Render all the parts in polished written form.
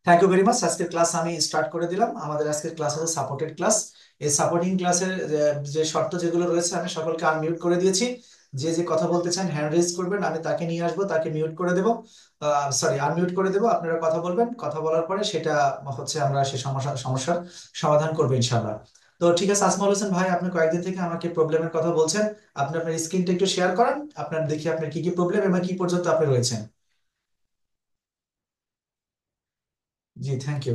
Thank you very much. আজকের class আমি start করে দিলাম। আমাদের আজকের ক্লাস হচ্ছে সাপোর্টেড ক্লাস। এই সাপোর্টিং ক্লাসের যে শর্ত যেগুলো রয়েছে আমি সকলকে আনমিউট করে দিয়েছি। যে যে কথা বলতে চান হ্যান্ড রেজ করবেন, আমি তাকে নিয়ে আসবো, তাকে মিউট করে দেবো, সরি আনমিউট করে দেবো। আপনারা কথা বলবেন, কথা বলার পরে সেটা হচ্ছে আমরা সেই সমস্যার সমাধান করবো ইনশাল্লাহ। তো ঠিক আছে, আসমাউল হোসেন ভাই, আপনি কয়েকদিন থেকে আমাকে প্রবলেমের কথা বলছেন। আপনি আপনার স্ক্রিনটা একটু শেয়ার করেন, আপনার দেখি আপনার কি কি প্রবলেম এবং কি পর্যন্ত আপনি রয়েছেন। জি, থ্যাংক ইউ।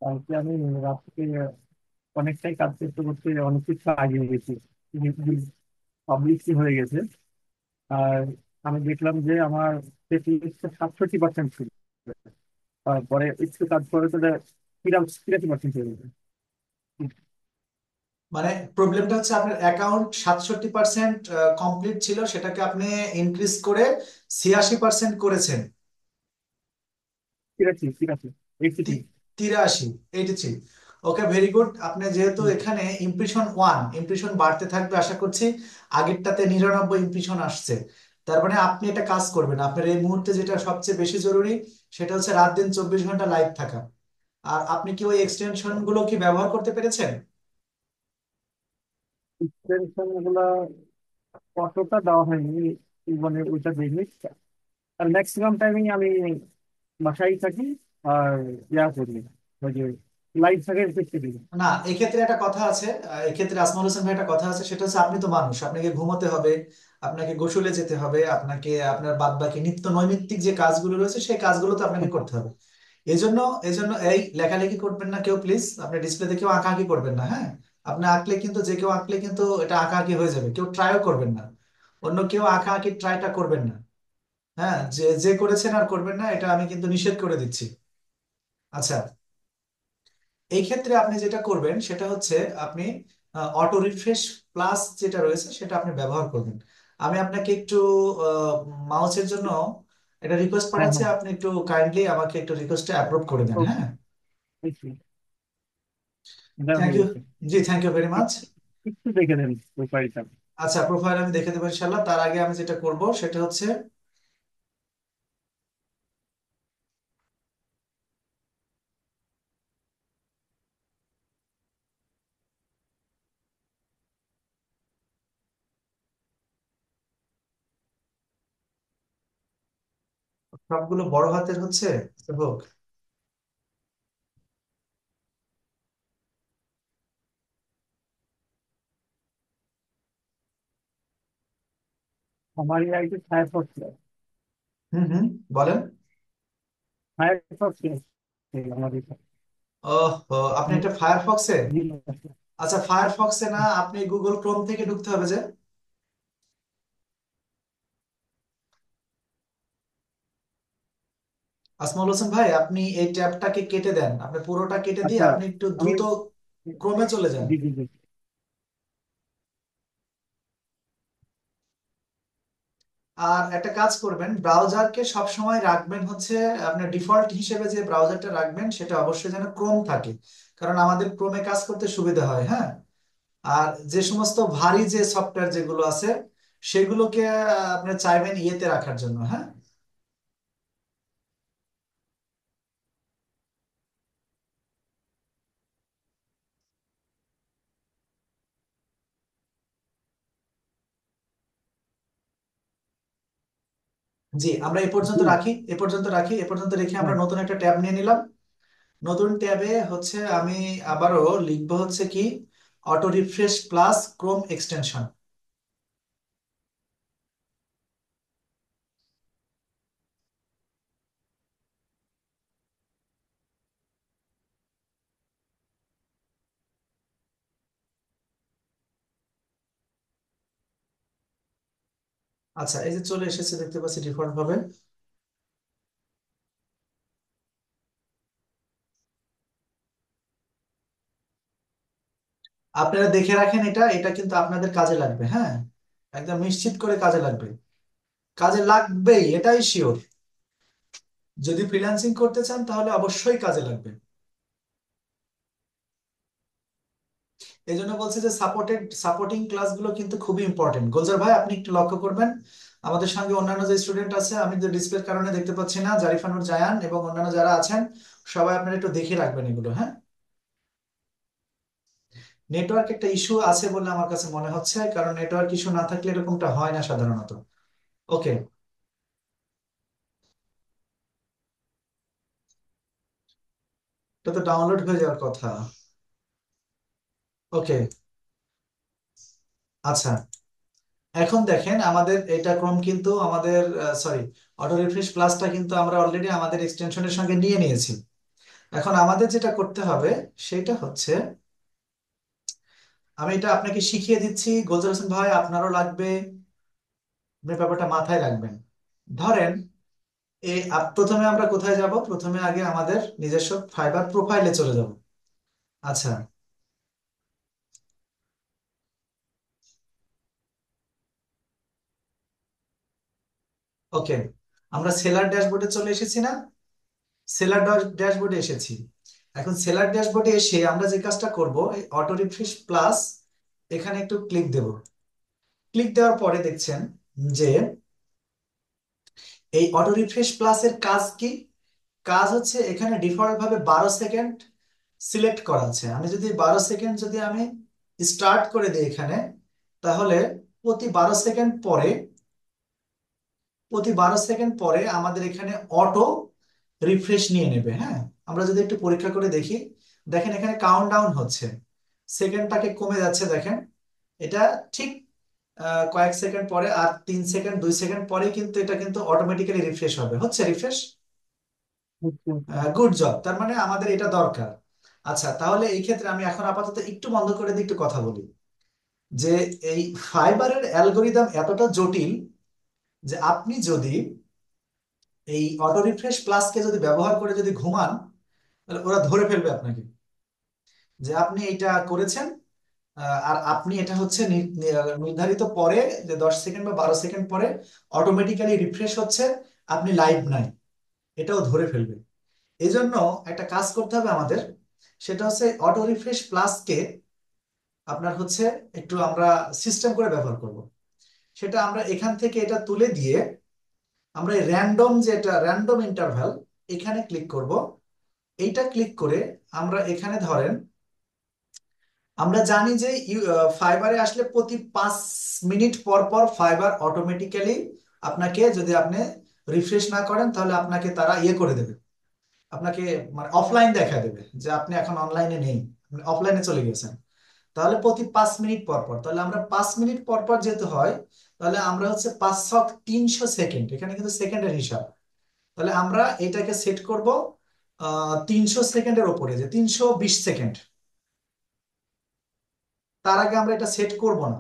কালকে আমি রাত থেকে অনেকটাই কাজ করতে করতে অনেক কিছু আগিয়ে গেছি, পাবলিশই হয়ে গেছে। আর আমি দেখলাম যে আমার চেকলিস্টে 67% ছিল। তারপরে একটু কাজ করে তো 83% হয়ে গেছে। মানে প্রবলেমটা হচ্ছে আপনার অ্যাকাউন্ট 67% কমপ্লিট ছিল, সেটাকে আপনি ইনক্রিজ করে 86% করেছেন। ঠিক আছে, ঠিক আছে, 83। 83, 83। ওকে, ভেরি গুড। আপনি যেহেতু এখানে ইমপ্রেশন বাড়তে থাকবে আশা করছি। আগেরটাতে 99 ইমপ্রেশন আসছে। তার মানে আপনি একটা কাজ করবেন, আপনার এই মুহূর্তে যেটা সবচেয়ে বেশি জরুরি সেটা হচ্ছে রাত দিন 24 ঘন্টা লাইভ থাকা। আর আপনি কি ওই এক্সটেনশন গুলো কি ব্যবহার করতে পেরেছেন? এক্সটেনশন গুলা কতটা দেওয়া হয়নি, মানে ওইটা দেখি। আর ম্যাক্সিমাম টাইমিং আমি বাসায় থাকি আর করি, ওই যে লাইভ থাকে দেখতে দিই। না, এক্ষেত্রে একটা কথা আছে। এক্ষেত্রে আসমাল হোসেন ভাই একটা কথা আছে, সেটা হচ্ছে আপনি তো মানুষ, আপনাকে ঘুমোতে হবে, আপনাকে গোসলে যেতে হবে, আপনাকে আপনার বাদ বাকি নিত্য নৈমিত্তিক যে কাজগুলো রয়েছে সেই কাজগুলো তো আপনাকে করতে হবে। এজন্য এজন্য এই লেখালেখি করবেন না কেউ, প্লিজ। আপনি ডিসপ্লেতে কেউ আঁকাআঁকি করবেন না, হ্যাঁ? আপনি আঁকলে কিন্তু, যে কেউ আঁকলে কিন্তু এটা আঁকাআঁকি হয়ে যাবে। কেউ ট্রাইও করবেন না, অন্য কেউ আঁকাআঁকি ট্রাইটা করবেন না। হ্যাঁ, যে যে করেছেন আর করবেন না, এটা আমি কিন্তু নিষেধ করে দিচ্ছি। আচ্ছা, এই ক্ষেত্রে আপনি যেটা করবেন সেটা হচ্ছে আপনি অটো রিফ্রেশ প্লাস যেটা রয়েছে সেটা আপনি ব্যবহার করবেন। আমি আপনাকে একটু মাউসের জন্য একটা রিকোয়েস্ট হ্যাঁ, পাঠাচ্ছি, হ্যাঁ। আপনি একটু কাইন্ডলি আমাকে একটু রিকোয়েস্টটা অ্যাপ্রুভ করে দেন, ওকে, হ্যাঁ? দেওয়া থ্যাংক হয়ে ইউ। গেছে। জি, থ্যাংক ইউ ভেরি মাচ। একটু একটু দেখে দেন প্রোফাইলটা। আচ্ছা, প্রোফাইল আমি দেখে দেবো ইনশাল্লাহ। তার আগে আমি যেটা করব সেটা হচ্ছে সবগুলো বড় হাতের হচ্ছে। আচ্ছা, হোক। আমার এই আইডি ফায়ারফক্স। হুম হুম, বলেন। ফায়ারফক্স আমার এটা। ওহ, আপনি আমি একটা ফায়ারফক্সে? দিলাম। আচ্ছা, ফায়ারফক্সে না, আপনি গুগল ক্রোম থেকে ঢুকতে হবে যে। আসমাউল হোসেন ভাই, আপনি এই ট্যাবটাকে কেটে দেন, আপনি পুরোটা কেটে দিয়ে আচ্ছা, আপনি একটু আমি দ্রুত ক্রোমে চলে যান। জি জি জি। আর একটা কাজ করবেন, ব্রাউজারকে সব সময় রাখবেন হচ্ছে, আপনার ডিফল্ট হিসেবে যে ব্রাউজারটা রাখবেন সেটা অবশ্যই যেন ক্রোম থাকে, কারণ আমাদের ক্রোমে কাজ করতে সুবিধা হয়, হ্যাঁ? আর যে সমস্ত ভারী যে সফটওয়্যার যেগুলো আছে সেগুলোকে আপনি চাইবেন ইয়েতে রাখার জন্য, হ্যাঁ? জি, আমরা এ পর্যন্ত জি, রাখি, এ পর্যন্ত রাখি, এ পর্যন্ত রেখে আমরা হ্যাঁ। নতুন একটা ট্যাব নিয়ে নিলাম। নতুন ট্যাবে হচ্ছে আমি আবারও লিখবো হচ্ছে কি, auto refresh plus Chrome extension. আচ্ছা, এই যে চলে এসেছে, দেখতে পাচ্ছি ডিফল্ট ভাবে। আপনারা দেখে রাখেন, এটা এটা কিন্তু আপনাদের কাজে লাগবে, হ্যাঁ? একদম নিশ্চিত করে কাজে লাগবে। কাজে লাগবেই, এটাই শিওর। যদি ফ্রিল্যান্সিং করতে চান তাহলে অবশ্যই কাজে লাগবে। এই জন্য বলছি যে সাপোর্টিং ক্লাসগুলো কিন্তু খুবই ইম্পর্টেন্ট। গুলজার ভাই, আপনি একটু লক্ষ্য করবেন আমাদের সঙ্গে অন্যান্য যে স্টুডেন্ট আছে, আমি যে ডিসপ্লের কারণে দেখতে পাচ্ছি না, জারিফানুর জায়ান এবং অন্যান্য যারা আছেন, সবাই আপনারা একটু দেখে রাখবেন এগুলো, হ্যাঁ। নেটওয়ার্ক একটা ইস্যু আছে বলে আমার কাছে মনে হচ্ছে, কারণ নেটওয়ার্ক ইস্যু না থাকলে এরকমটা হয় না সাধারণত। ওকে, এটা তো ডাউনলোড হয়ে যাওয়ার কথা। ওকে, আচ্ছা, এখন দেখেন আমাদের এটা ক্রোম কিন্তু আমাদের, সরি, অটো রিফ্রেশ প্লাসটা কিন্তু আমরা অলরেডি আমাদের এক্সটেনশনের সঙ্গে নিয়ে নিয়েছি। এখন আমাদের যেটা করতে হবে সেটা হচ্ছে, আমি এটা আপনাকে শিখিয়ে দিচ্ছি, গোলজার হোসেন ভাই আপনারও লাগবে, আপনি ব্যাপারটা মাথায় রাখবেন। ধরেন প্রথমে আমরা কোথায় যাব, প্রথমে আগে আমাদের নিজস্ব ফাইবার প্রোফাইলে চলে যাব। আচ্ছা, ওকে, আমরা সেলার ড্যাশবোর্ডে চলে এসেছি না? সেলার ড্যাশবোর্ডে এসেছি। এখন সেলার ড্যাশবোর্ডে এসে আমরা যে কাজটা করব, এই অটো রিফ্রেশ প্লাস এখানে একটু ক্লিক দেব। ক্লিক দেওয়ার পরে দেখছেন যে এই অটো রিফ্রেশ প্লাস এর কাজ কি? কাজ হচ্ছে এখানে ডিফল্ট ভাবে 12 সেকেন্ড সিলেক্ট করা আছে। আমি যদি 12 সেকেন্ড যদি আমি স্টার্ট করে দিই এখানে, তাহলে প্রতি 12 সেকেন্ড পরে, আমাদের এখানে অটো রিফ্রেশ নিয়ে নেবে, হ্যাঁ। আমরা যদি একটু পরীক্ষা করে দেখি, দেখেন এখানে কাউন্ট ডাউন হচ্ছে, সেকেন্ডটাকে কমে যাচ্ছে, দেখেন এটা ঠিক কয়েক সেকেন্ড পরে, আর 3 সেকেন্ড 2 সেকেন্ড পরে কিন্তু এটা কিন্তু অটোমেটিক্যালি রিফ্রেশ হবে, হচ্ছে রিফ্রেশ। বুঝতে গুড জব, তার মানে আমাদের এটা দরকার। আচ্ছা, তাহলে এই ক্ষেত্রে আমি এখন আপাতত একটু বন্ধ করে দিয়ে একটু কথা বলি, যে এই ফাইবারের অ্যালগোরিদম এতটা জটিল যে আপনি যদি এই অটো রিফ্রেশ প্লাসকে যদি ব্যবহার করে যদি ঘুমান, তাহলে ওরা ধরে ফেলবে আপনাকে যে আপনি এটা করেছেন। আর আপনি এটা হচ্ছে নির্ধারিত পরে, যে 10 সেকেন্ড বা 12 সেকেন্ড পরে অটোমেটিক্যালি রিফ্রেশ হচ্ছে, আপনি লাইভ নাই, এটাও ধরে ফেলবে। এই জন্য একটা কাজ করতে হবে আমাদের, সেটা হচ্ছে অটো রিফ্রেশ প্লাসকে আপনার হচ্ছে একটু আমরা সিস্টেম করে ব্যবহার করব। সেটা আমরা এখান থেকে এটা তুলে দিয়ে আমরা র্যান্ডম, যেটা র্যান্ডম ইন্টারভ্যাল, এখানে ক্লিক করব। এইটা ক্লিক করে আমরা এখানে ধরেন, আমরা জানি যে ফাইবারে আসলে প্রতি 5 মিনিট পর পর ফাইবার অটোমেটিক্যালি আপনাকে, যদি আপনি রিফ্রেশ না করেন তাহলে আপনাকে তারা ইয়ে করে দেবে, আপনাকে মানে অফলাইন দেখা দেবে যে আপনি এখন অনলাইনে নেই, আপনি অফলাইনে চলে গেছেন। তাহলে প্রতি 5 মিনিট পর পর, তাহলে আমরা 5 মিনিট পর পর যেতে হয়, তাহলে আমরা হচ্ছে 5 ছক 300 সেকেন্ড, এখানে কিন্তু সেকেন্ডের হিসাব। তাহলে আমরা এটাকে সেট করব 300 সেকেন্ডের ওপরে, যে 320 সেকেন্ড, তার আগে আমরা এটা সেট করব না।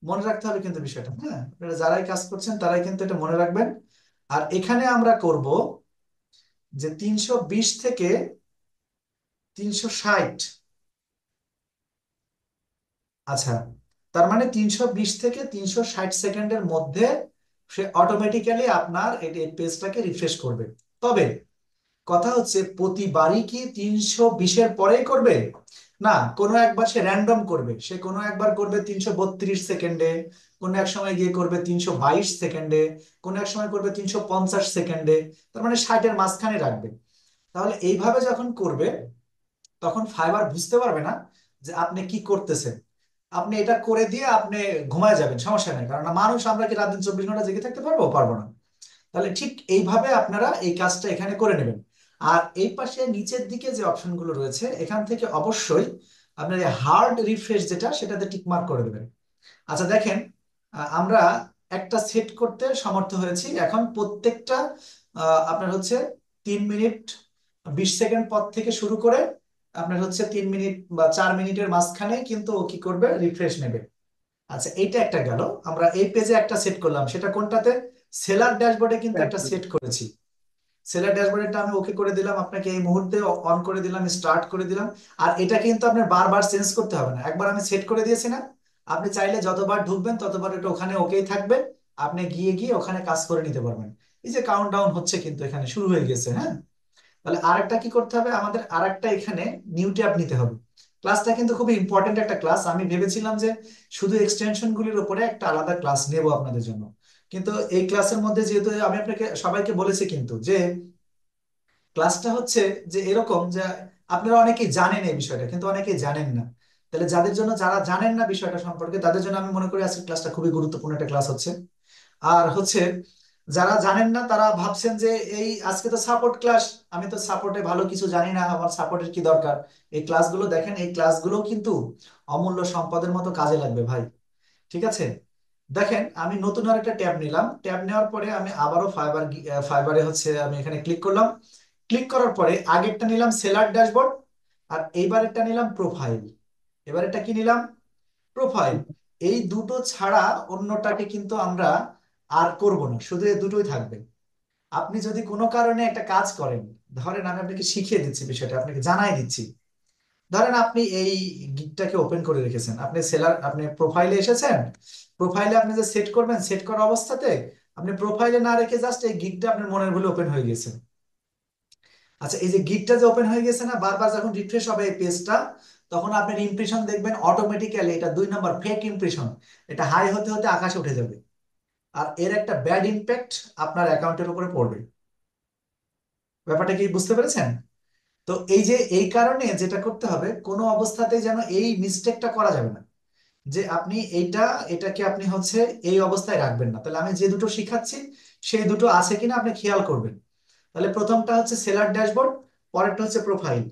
মনে রাখতে হবে কিন্তু বিষয়টা, হ্যাঁ, আপনারা যারাই কাজ করছেন তারাই কিন্তু এটা মনে রাখবেন। আর এখানে আমরা করব যে 320 থেকে 360। আচ্ছা, তার মানে 320 থেকে 360 সেকেন্ডের মধ্যে সে অটোমেটিক্যালি আপনার এই পেজটাকে রিফ্রেশ করবে। তবে কথা হচ্ছে প্রতিবারই কি 320-এর পরেই করবে? না, কোনো একবার সে র্যান্ডম করবে, সে কোনো একবার করবে 332 সেকেন্ডে, কোনো এক সময় গিয়ে করবে 322 সেকেন্ডে, কোনো এক সময় করবে 350 সেকেন্ডে, তার মানে 60-এর মাঝখানে রাখবে। তাহলে এইভাবে যখন করবে, তখন ফাইবার বুঝতে পারবে না যে আপনি কি করতেছেন। আপনি এটা করে দিয়ে আপনি ঘুমায় যাবেন, সমস্যা নেই, কারণ মানুষ আমরা কি রাত দিন 24 ঘন্টা জেগে থাকতে পারবো? পারবো না। তাহলে ঠিক এইভাবে আপনারা এই কাজটা এখানে করে নেবেন। আর এই পাশে নিচের দিকে যে অপশনগুলো রয়েছে, এখান থেকে অবশ্যই আপনার হার্ড রিফ্রেশ যেটা, সেটাতে টিক মার্ক করে দেবেন। আচ্ছা দেখেন, আমরা একটা সেট করতে সমর্থ হয়েছি। এখন প্রত্যেকটা আপনার হচ্ছে 3 মিনিট 20 সেকেন্ড পর থেকে শুরু করে আপনার হচ্ছে 3 মিনিট বা 4 মিনিটের মাঝখানে কিন্তু ও কি করবে, রিফ্রেশ নেবে। আচ্ছা, এইটা একটা গেল, আমরা এই পেজে একটা সেট করলাম, সেটা কোনটাতে? সেলার ড্যাশবোর্ডে কিন্তু একটা পারছি। সেট করেছি। সেলার ড্যাশবোর্ডটা আমি ওকে করে দিলাম, আপনাকে এই মুহূর্তে অন করে দিলাম, স্টার্ট করে দিলাম। আর এটা কিন্তু আপনার বারবার চেঞ্জ করতে হবে না, একবার আমি সেট করে দিয়েছি না, আপনি চাইলে যতবার ঢুকবেন ততবার এটা ওখানে ওকেই থাকবে, আপনি গিয়ে গিয়ে ওখানে কাজ করে নিতে পারবেন। এই যে কাউন্ট ডাউন হচ্ছে কিন্তু এখানে শুরু হয়ে গেছে, হ্যাঁ। তাহলে আরেকটা কি করতে হবে আমাদের, আরেকটা এখানে নিউ ট্যাব নিতে হবে। ক্লাসটা কিন্তু খুবই ইম্পর্টেন্ট একটা ক্লাস। আমি ভেবেছিলাম যে শুধু এক্সটেনশন গুলির উপরে একটা আলাদা ক্লাস নেব আপনাদের জন্য, কিন্তু এই ক্লাসের মধ্যে যেহেতু আমি আপনাকে সবাইকে বলেছি কিন্তু যে ক্লাসটা হচ্ছে যে এরকম যে আপনারা অনেকেই জানেন এই বিষয়টা, কিন্তু অনেকেই জানেন না। তাহলে যাদের জন্য, যারা জানেন না বিষয়টা সম্পর্কে, তাদের জন্য আমি মনে করি আজকের ক্লাসটা খুবই গুরুত্বপূর্ণ একটা ক্লাস হচ্ছে। আর হচ্ছে যারা জানেন না তারা ভাবছেন যে এই আজকে তো সাপোর্ট ক্লাস, আমি তো সাপোর্টে ভালো কিছু জানি না, আমার সাপোর্টের কি দরকার। এই ক্লাসগুলো দেখেন, এই ক্লাসগুলো কিন্তু অমূল্য সম্পদের মতো কাজে লাগবে ভাই। ঠিক আছে, দেখেন আমি নতুন আর একটা ট্যাব নিলাম। ট্যাব নেওয়ার পরে আমি আবারও ফাইবারে হচ্ছে আমি এখানে ক্লিক করলাম। ক্লিক করার পরে আগেরটা নিলাম সেলার ড্যাশবোর্ড, আর এইবারেরটা নিলাম প্রোফাইল। এবারেরটা কি নিলাম? প্রোফাইল। এই দুটো ছাড়া অন্যটাকে কিন্তু আমরা আর করব না, শুধু এই দুটোই থাকবে। আপনি যদি কোনো কারণে একটা কাজ করেন, ধরেন আমি আপনাকে শিখিয়ে দিচ্ছি বিষয়টা, আপনাকে জানাই দিচ্ছি। ধরেন আপনি এই গিগটাকে ওপেন করে রেখেছেন, আপনি সেলার, আপনি প্রোফাইলে এসেছেন। প্রোফাইলে আপনি যে সেট করবেন, সেট করা অবস্থাতে আপনি প্রোফাইলে না রেখে জাস্ট এই গিগটা আপনার মনের ভুলে ওপেন হয়ে গেছে। আচ্ছা, এই যে গিগটা যে ওপেন হয়ে গেছে না, বারবার যখন রিফ্রেশ হবে এই পেজটা, তখন আপনার ইমপ্রেশন দেখবেন অটোমেটিক্যালি, এটা 2 নম্বর ফেক ইমপ্রেশন, এটা হাই হতে হতে আকাশে উঠে যাবে। আর এর একটা ব্যাড ইম্প্যাক্ট আপনার অ্যাকাউন্টের উপরে পড়বে। ব্যাপারটা কি বুঝতে পেরেছেন? তো এই যে এই কারণে যেটা করতে হবে, কোনো অবস্থাতেই যেন এই মিস্টেকটা করা যাবে না, যে আপনি এটাকে আপনি হচ্ছে এই অবস্থায় রাখবেন না। তাহলে আমি যে দুটো শিখাচ্ছি সেই দুটো আছে কিনা আপনি খেয়াল করবেন। তাহলে প্রথমটা হচ্ছে সেলার ড্যাশবোর্ড, পরেরটা হচ্ছে প্রোফাইল।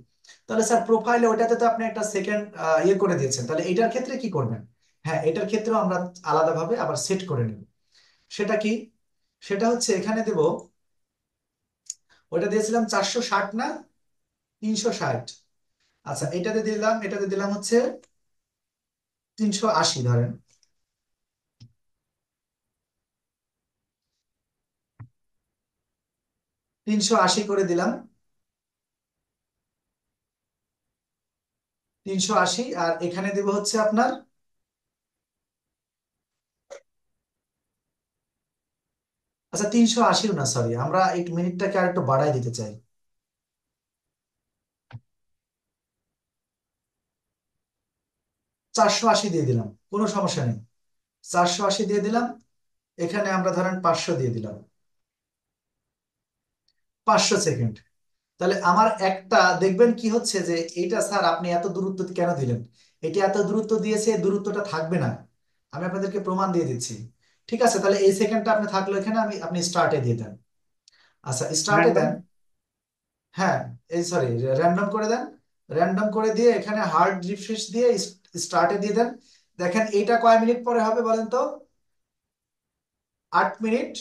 তাহলে স্যার প্রোফাইলে ওইটাতে তো আপনি একটা সেকেন্ড ইয়ে করে দিয়েছেন, তাহলে এটার ক্ষেত্রে কি করবেন? হ্যাঁ, এটার ক্ষেত্রেও আমরা আলাদাভাবে আবার সেট করে নেব। সেটা কি? সেটা হচ্ছে এখানে দেব, ওইটা দিয়েছিলাম 460 না 360। আচ্ছা, এটাতে দিলাম হচ্ছে 380 ধরেন। 380 করে দিলাম। 380, আর এখানে দেব হচ্ছে আপনার, আচ্ছা 380 না, সরি, আমরা এই মিনিটটাকে আর একটু বাড়াই দিতে চাই। 480 দিয়ে দিলাম, কোনো সমস্যা নেই। 480 দিয়ে দিলাম। এখানে আমরা ধরেন 500 দিয়ে দিলাম। 500 সেকেন্ড। তাহলে আমার একটা দেখবেন কি হচ্ছে যে এইটা স্যার আপনি এত দূরত্ব কেন দিলেন, এটা এত দূরত্ব দিয়েছে, এই দূরত্বটা থাকবে না। আমি আপনাদেরকে প্রমাণ দিয়ে দিচ্ছি। ঠিক আছে, তাহলে এই সেকেন্ডটা আপনি থাকলো এখানে, আপনি স্টার্টে দিয়ে দেন। আচ্ছা, স্টার্টে র্যান্ডম। দেন। হ্যাঁ, এই সরি, র্যান্ডম করে দেন। র্যান্ডম করে দিয়ে এখানে হার্ড রিফ্রেশ দিয়ে স্টার্টে দিয়ে দেন। দেখেন এইটা কয় মিনিট পরে হবে বলেন তো? 8 মিনিট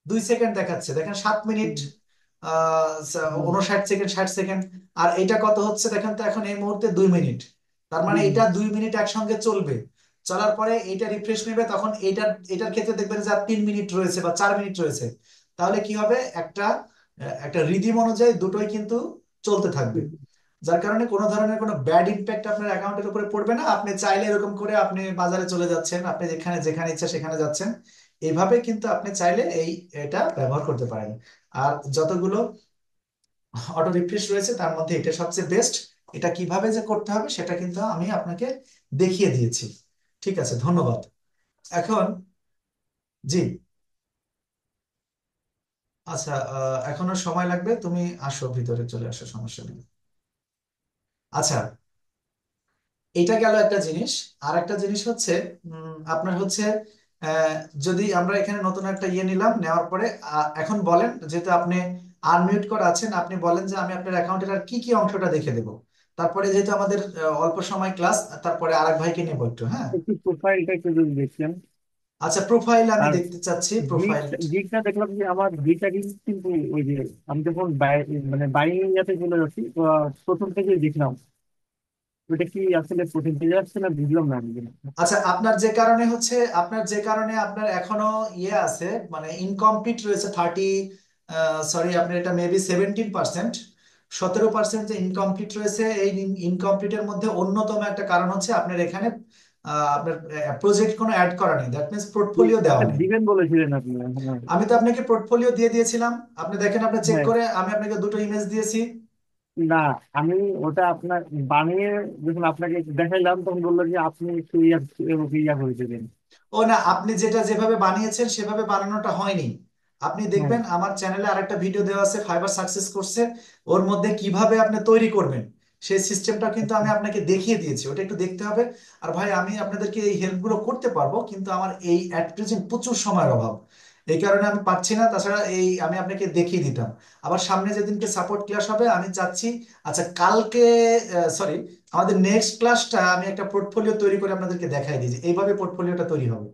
2 সেকেন্ড দেখাচ্ছে, দেখেন 7 মিনিট 59 সেকেন্ড, 60 সেকেন্ড। আর এটা কত হচ্ছে দেখেন তো এখন এই মুহূর্তে 2 মিনিট। তার মানে এটা 2 মিনিট একসঙ্গে চলবে। চলার পরে এটা রিফ্রেশ নেবে, তখন এটার ক্ষেত্রে দেখবেন যে আর 3 মিনিট রয়েছে বা 4 মিনিট রয়েছে। তাহলে কি হবে, একটা রিদিম অনুযায়ী দুটোই কিন্তু চলতে থাকবে। যার কারণে কোনো ধরনের কোনো ব্যাড ইম্প্যাক্ট আপনার অ্যাকাউন্টের উপরে পড়বে না। আপনি চাইলে এরকম করে আপনি বাজারে চলে যাচ্ছেন, আপনি যেখানে যেখানে ইচ্ছা সেখানে যাচ্ছেন। এইভাবে কিন্তু আপনি চাইলে এটা ব্যবহার করতে পারেন। আর যতগুলো অটো রিফ্রেশ রয়েছে তার মধ্যে এটা সবচেয়ে বেস্ট। এটা কিভাবে যে করতে হবে সেটা কিন্তু আমি আপনাকে দেখিয়ে দিয়েছি। ঠিক আছে, ধন্যবাদ। এখন, জি, আচ্ছা, এখনো সময় লাগবে, তুমি আসো, ভিতরে চলে আসো, সমস্যা নেই। আচ্ছা, এটা গেল একটা জিনিস। আর একটা জিনিস হচ্ছে আপনার হচ্ছে আহ, যদি আমরা এখানে নতুন একটা ইয়ে নিলাম, নেওয়ার পরে এখন বলেন, যেহেতু আপনি আনমিউট করা আছেন, আপনি বলেন যে আমি আপনার অ্যাকাউন্টের আর কি কি অংশটা দেখে দেবো। তারপরে যেহেতু আমাদের অল্প সময় ক্লাস, তারপরে আরেক ভাইকে নেবো একটু, হ্যাঁ। একটু প্রোফাইলটা একটু যদি দেখছেন। আচ্ছা, প্রোফাইল আমি আর দেখতে চাচ্ছি, গিগ প্রোফাইল। গিগটা দেখলাম যে আমার গিগটা কিন্তু ওই যে আমি যখন মানে বাইং ইয়াতে চলে যাচ্ছি তো প্রথম থেকেই দেখলাম ওটা কি আসলে প্রথম থেকে আসছে না বুঝলাম না আমি। আচ্ছা, আপনার যে কারণে আপনার এখনো ইয়ে আছে, মানে ইনকমপ্লিট রয়েছে 30, সরি, আপনার এটা মেবি 17%। 17% যে ইনকমপ্লিট রয়েছে, এই ইনকমপ্লিটের মধ্যে অন্যতম একটা কারণ হচ্ছে আপনার এখানে আপনার প্রজেক্ট কোনো অ্যাড করা নেই, দ্যাট মিনস পোর্টফোলিও দেওয়া একটা নেই। দিবেন বলেছিলেন আপনি, হ্যাঁ। আমি তো আপনাকে পোর্টফোলিও দিয়ে দিয়েছিলাম, আপনি দেখেন, আপনি চেক হ্যাঁ, করে আমি আপনাকে দুটো ইমেজ দিয়েছি। না, আমি ওটা আপনার বানিয়ে যখন আপনাকে দেখাইলাম তখন বললো যে আপনি একটু ইয়া করে দেবেন। ও না, আপনি যেটা যেভাবে বানিয়েছেন সেভাবে বানানোটা হয়নি। আপনি হ্যাঁ। দেখবেন আমার চ্যানেলে আরেকটা ভিডিও দেওয়া আছে ফাইবার সাকসেস করছে, ওর মধ্যে কিভাবে আপনি তৈরি করবেন সেই সিস্টেমটা কিন্তু আচ্ছা। আমি আপনাকে দেখিয়ে দিয়েছি, ওটা একটু দেখতে হবে। আর ভাই আমি আপনাদেরকে এই হেল্পগুলো করতে পারবো, কিন্তু আমার এই অ্যাট প্রেজেন্ট প্রচুর সময়ের অভাব, এই কারণে আমি পারছি না। তাছাড়া এই আমি আপনাকে দেখিয়ে দিতাম। আবার সামনে যেদিনকে সাপোর্ট ক্লাস হবে আমি চাচ্ছি, আচ্ছা কালকে, সরি, আমাদের নেক্সট ক্লাসটা আমি একটা পোর্টফোলিও তৈরি করে আপনাদেরকে দেখাই দিই যে এইভাবে পোর্টফোলিওটা তৈরি হবে।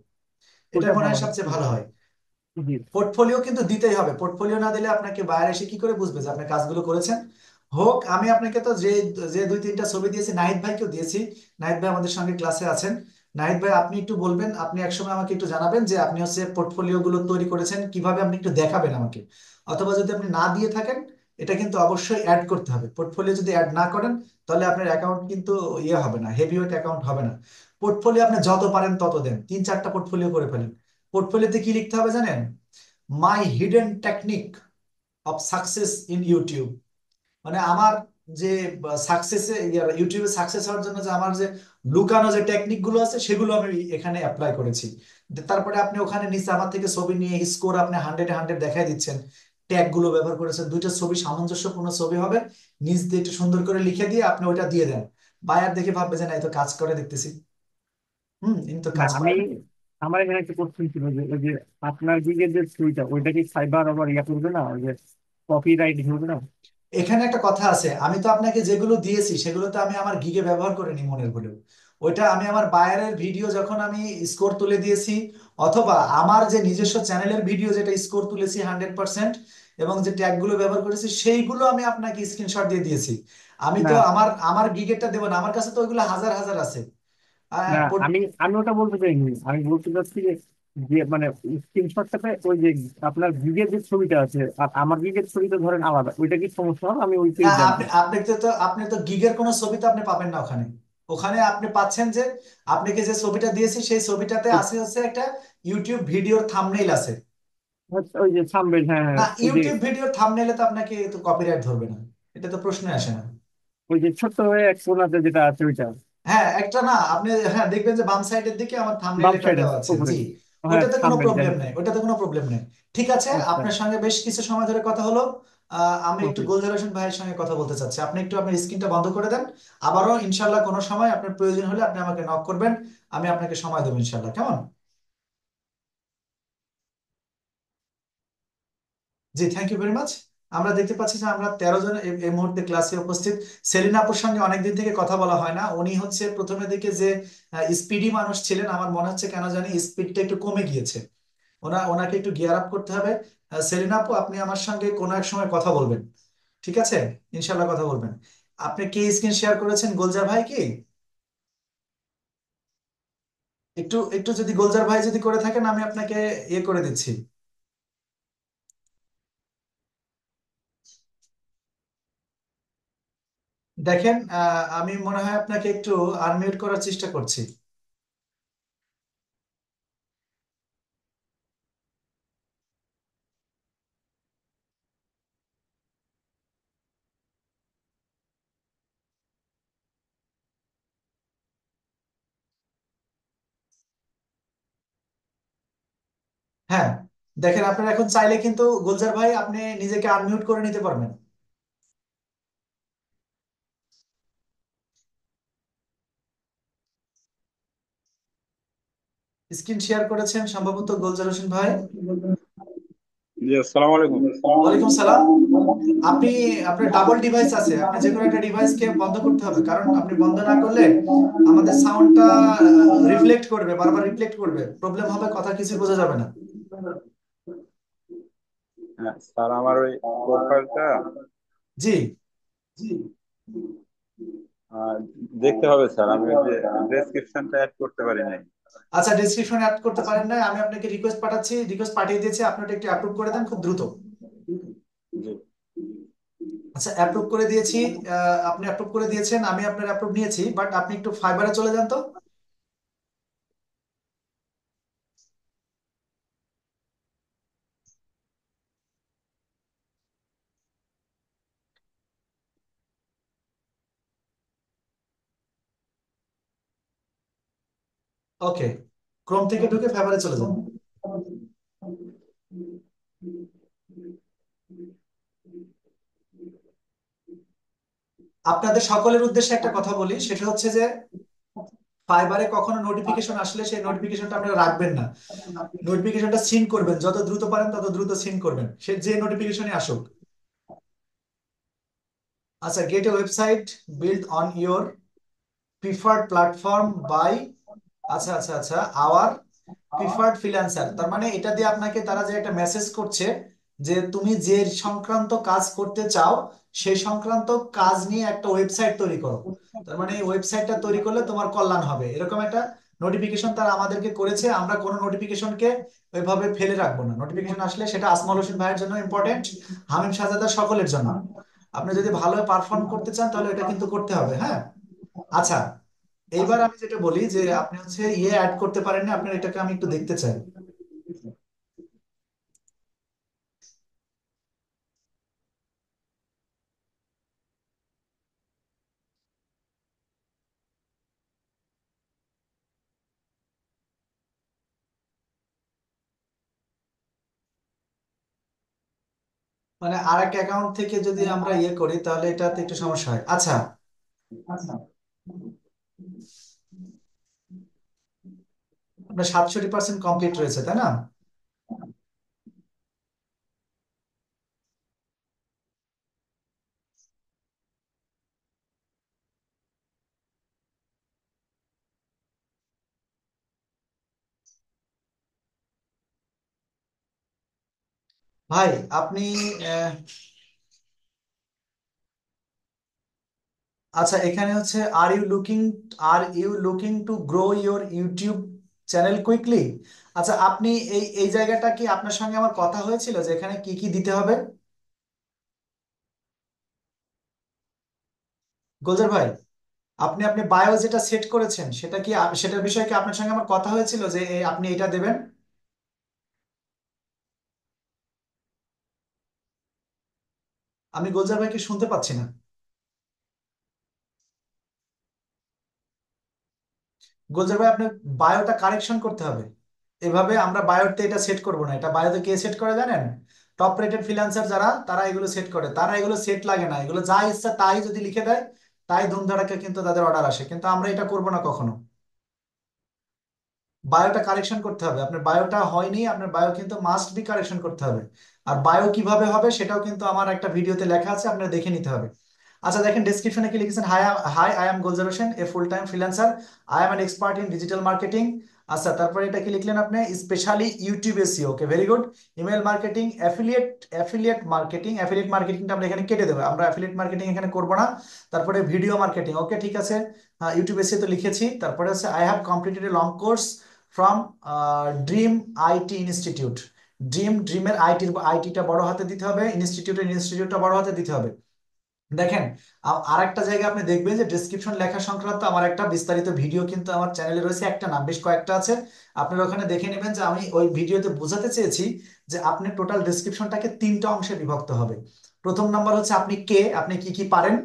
এটা ওটা মনে ভালো হয় হয়। সবচেয়ে ভালো হয়। জি। পোর্টফোলিও কিন্তু দিতেই হবে, পোর্টফোলিও না দিলে আপনাকে বাইরে এসে কি করে বুঝবে যে আপনি কাজগুলো করেছেন। হোক, আমি আপনাকে তো যে যে দুই তিনটা ছবি দিয়েছি, নাহিদ ভাইকেও দিয়েছি। নাহিদ ভাই আমাদের সঙ্গে ক্লাসে আছেন। নাহিদ ভাই আপনি একটু বলবেন, আপনি একসময় আমাকে একটু জানাবেন যে আপনি হচ্ছে পোর্টফোলিও গুলো তৈরি করেছেন কিভাবে, আপনি একটু দেখাবেন আমাকে। অথবা যদি আপনি না দিয়ে থাকেন, এটা কিন্তু অবশ্যই অ্যাড করতে হবে। পোর্টফোলিও যদি অ্যাড না করেন, তাহলে আপনার অ্যাকাউন্ট কিন্তু ইয়ে হবে না, হেভি ওয়েট অ্যাকাউন্ট হবে না। পোর্টফোলিও আপনি যত পারেন তত দেন, তিন চারটা পোর্টফোলিও করে ফেলেন। পোর্টফোলিওতে কি লিখতে হবে জানেন? My hidden technique of success in YouTube. মানে আমার যে সাকসেসে, ইউটিউবে সাকসেস হওয়ার জন্য যে আমার যে লুকানো যে টেকনিক গুলো আছে সেগুলো আমি এখানে অ্যাপ্লাই করেছি। তারপরে আপনি ওখানে নিচে আমার থেকে ছবি নিয়ে স্কোর আপনি 100-এ 100 দেখাই দিচ্ছেন। ট্যাগ গুলো ব্যবহার করেছেন, দুইটা ছবি সামঞ্জস্যপূর্ণ ছবি হবে, নিচ দিয়ে একটু সুন্দর করে লিখে দিয়ে আপনি ওইটা দিয়ে দেন। বায়ার দেখে ভাববে যে না, এই তো কাজ করে দেখতেছি। ইনি তো না, কাজ আমি করে। আমার এখানে একটা কোশ্চেন ছিল যে ওই যে আপনার দিকে যে ছবিটা ওইটা কি সাইবার আবার ইয়া করবে না, ওই যে কপিরাইট ধরবে না? এখানে একটা কথা আছে, আমি তো আপনাকে যেগুলো দিয়েছি সেগুলো তো আমি আমার গিগে ব্যবহার করিনি মনের ভুলেও। ওইটা আমি আমার বায়ারের ভিডিও যখন আমি স্কোর তুলে দিয়েছি, অথবা আমার যে নিজস্ব চ্যানেলের ভিডিও যেটা স্কোর তুলেছি 100%, এবং যে ট্যাগগুলো ব্যবহার করেছি সেইগুলো আমি আপনাকে স্ক্রিনশট দিয়ে দিয়েছি। আমি তো না, আমার আমার গিগেরটা দেবো না, আমার কাছে তো ওইগুলো হাজার হাজার আছে। না, আমি আমি ওটা বলতে চাইনি। আমি বলতে চাচ্ছি যে যে মানে স্ক্রিনশটটাতে ওই যে আপনার গিগের যে ছবিটা আছে আর আমার গিগের ছবিটা ধরেন আলাদা, ওইটা কি সমস্যা হবে? আমি ওইটাই না, জানতে আপনি চাই। আপনি তো গিগের কোনো ছবি তো আপনি পাবেন না ওখানে। ওখানে আপনি পাচ্ছেন যে আপনাকে যে ছবিটা দিয়েছি সেই ছবিটাতে আছে হচ্ছে একটা ইউটিউব ভিডিওর থাম্বনেইল আছে। ওই যে সামবেল, হ্যাঁ না, হ্যাঁ, ওই যে ইউটিউব ভিডিওর থাম্বনেইলে তো আপনাকে তো কপিরাইট ধরবে না, এটা তো প্রশ্নই আসে না। ওই যে ছোট্ট হয়ে এক কোনাতে যেটা আছে ওইটা হ্যাঁ, একটা না, আপনি হ্যাঁ দেখবেন যে বাম সাইডের দিকে আমার থাম্বনেইল বাম এটা সাইডে দেওয়া আছে, উপরে। জি। হ্যাঁ, ওইটাতে কোনো সামবেল, যাই প্রবলেম হোক। নেই, ওইটাতে কোনো প্রবলেম নেই। ঠিক আছে, আচ্ছা। আপনার সঙ্গে বেশ কিছু সময় ধরে কথা হলো। আমি একটু ওকে। গোলজার হোসেন ভাইয়ের সঙ্গে কথা বলতে চাচ্ছি, আপনি একটু আপনার স্ক্রিনটা বন্ধ করে দেন। আবারও ইনশাল্লাহ কোনো সময় আপনার প্রয়োজন হলে আপনি আমাকে নক করবেন, আমি আপনাকে সময় দেবো ইনশাল্লাহ, কেমন? জি, থ্যাংক ইউ ভেরি মাচ। আমরা দেখতে পাচ্ছি যে আমরা 13 জন এই মুহূর্তে ক্লাসে উপস্থিত। সেলিনা আপুর সঙ্গে অনেকদিন থেকে কথা বলা হয় না, উনি হচ্ছে প্রথমে দিকে যে স্পিডি মানুষ ছিলেন, আমার মনে হচ্ছে কেন জানি স্পিডটা একটু কমে গিয়েছে। ওনাকে একটু গিয়ার আপ করতে হবে। সেলিনা আপু, আপনি আমার সঙ্গে কোনো এক সময় কথা বলবেন, ঠিক আছে? ইনশাল্লাহ কথা বলবেন। আপনি কি স্ক্রিন শেয়ার করেছেন গোলজার ভাই কি? একটু একটু যদি গোলজার ভাই যদি করে থাকেন আমি আপনাকে ইয়ে করে দিচ্ছি। দেখেন, আমি মনে হয় আপনাকে একটু আনমিউট করার চেষ্টা করছি। হ্যাঁ, দেখেন আপনারা এখন চাইলে কিন্তু গুলজার ভাই আপনি নিজেকে আনমিউট করে নিতে পারবেন। স্ক্রিন শেয়ার করেছেন সম্ভবত গুলজার হোসেন ভাই। জি, আসসালামু আলাইকুম। ওয়ালাইকুম সালাম। আপনি, আপনার ডাবল ডিভাইস আছে, আপনি যে কোনো একটা ডিভাইসকে বন্ধ করতে হবে, কারণ আপনি বন্ধ না করলে আমাদের সাউন্ডটা রিফ্লেক্ট করবে, বারবার রিফ্লেক্ট করবে, প্রবলেম হবে, কথা কিছু বোঝা যাবে না। হ্যাঁ স্যার, আমার ওই প্রোফাইলটা জি। আহ, দেখতে হবে স্যার। আমি ওই যে ডেসক্রিপশনটা অ্যাড করতে পারি নাই। আচ্ছা, ডেসক্রিপশনে অ্যাড করতে পারেন না, আমি আপনাকে রিকোয়েস্ট পাঠাচ্ছি, রিকোয়েস্ট পাঠিয়ে দিয়েছি, আপনি ওটা একটু অ্যাপ্রুভ করে দেন খুব দ্রুত। জি। আচ্ছা, অ্যাপ্রুভ করে দিয়েছি। আপনি অ্যাপ্রুভ করে দিয়েছেন, আমি আপনার অ্যাপ্রুভ নিয়েছি, বাট আপনি একটু ফাইবারে চলে যান তো। ওকে, ক্রোম থেকে ঢুকে ফেভারে চলে যান। আপনাদের সকলের উদ্দেশ্যে একটা কথা বলি, সেটা হচ্ছে যে ফাইবারে কখনো নোটিফিকেশন আসলে সেই নোটিফিকেশনটা আপনারা রাখবেন না। নোটিফিকেশনটা সিন করবেন, যত দ্রুত পারেন তত দ্রুত সিন করবেন, সে যে নোটিফিকেশনই আসুক। আচ্ছা, get a website build on your preferred platform by, আচ্ছা আচ্ছা আচ্ছা, আওয়ার প্রিফার্ড ফ্রিল্যান্সার। তার মানে এটা দিয়ে আপনাকে তারা যে একটা মেসেজ করছে যে তুমি যে সংক্রান্ত কাজ করতে চাও সেই সংক্রান্ত কাজ নিয়ে একটা ওয়েবসাইট তৈরি করো। তার মানে এই ওয়েবসাইটটা তৈরি করলে তোমার কল্যাণ হবে, এরকম একটা নোটিফিকেশন তারা আমাদেরকে করেছে। আমরা কোনো নোটিফিকেশনকে ওইভাবে ফেলে রাখবো না, নোটিফিকেশন আসলে সেটা আজমল হোসেন ভাইয়ের জন্য ইম্পর্টেন্ট, হামিম শাহজাদা সকলের জন্য। আপনি যদি ভালো পারফর্ম করতে চান তাহলে এটা কিন্তু করতে হবে, হ্যাঁ। আচ্ছা, এইবার আমি যেটা বলি যে আপনি হচ্ছে ইয়ে অ্যাড করতে পারেন না, আপনার এটাকে আমি একটু দেখতে চাই। মানে আর এক অ্যাকাউন্ট থেকে যদি আমরা ইয়ে করি তাহলে এটাতে একটু সমস্যা হয়। আচ্ছা, আপনার 67% কমপ্লিট রয়েছে, তাই না? ভাই আপনি আহ, আচ্ছা, এখানে হচ্ছে are you looking to grow your YouTube channel quickly. আচ্ছা, আপনি এই এই জায়গাটা কি আপনার সঙ্গে আমার কথা হয়েছিল যে এখানে কি কি দিতে হবে? গোলজার ভাই, আপনি আপনি বায়ো যেটা সেট করেছেন সেটা কি সেটার বিষয়ে কি আপনার সঙ্গে আমার কথা হয়েছিল যে আপনি এটা দেবেন? আমি গোলজার ভাইকে শুনতে পাচ্ছি না। গোলজার ভাই, আপনার বায়োটা কারেকশন করতে হবে। এভাবে আমরা বায়োতে এটা সেট করব না, এটা বায়োতে কে সেট করে জানেন? টপ রেটেড ফ্রিল্যান্সার যারা, তারা এগুলো সেট করে, তারা এগুলো সেট লাগে না, এগুলো যা ইচ্ছা তাই যদি লিখে দেয় তাই ধুমধাড়াক্কা কিন্তু তাদের অর্ডার আসে, কিন্তু আমরা এটা করব না কখনো। বায়োটা কারেকশন করতে হবে, আপনার বায়োটা হয়নি, আপনার বায়ো কিন্তু মাস্ট বি কারেকশন করতে হবে। আর বায়ো কিভাবে হবে সেটাও কিন্তু আমার একটা ভিডিওতে লেখা আছে, আপনার দেখে নিতে হবে। আচ্ছা দেখেন, ডেসক্রিপশনে কি লিখেছেন, hi hi, I am Golzar Hossain, a full time freelancer, I am an expert in digital marketing. আচ্ছা, তারপরে এটা কি লিখলেন আপনি, specially YouTube SEO, okay very good. Email marketing, affiliate মার্কেটিংটা আমরা এখানে কেটে দেবো, আমরা অ্যাফিলিয়েট মার্কেটিং এখানে করবো না। তারপরে ভিডিও মার্কেটিং, ওকে ঠিক আছে। ইউটিউব এসইও তো লিখেছি। তারপরে হচ্ছে I have completed a long course from Dream IT Institute. ড্রিমের আইটিটা বড় হাতে দিতে হবে, ইনস্টিটিউটটা বড় হাতে দিতে হবে। দেখেন, আর একটা জায়গায় আপনি দেখবেন যে ডেসক্রিপশন লেখা সংক্রান্ত আমার একটা বিস্তারিত ভিডিও কিন্তু আমার চ্যানেলে রয়েছে, একটা না বেশ কয়েকটা আছে। আপনারা ওখানে দেখে নেবেন যে আমি ওই ভিডিওতে বোঝাতে চেয়েছি যে আপনি টোটাল ডেসক্রিপশনটাকে তিনটা অংশে বিভক্ত হবে। প্রথম নাম্বার হচ্ছে আপনি কে, আপনি কি কি পারেন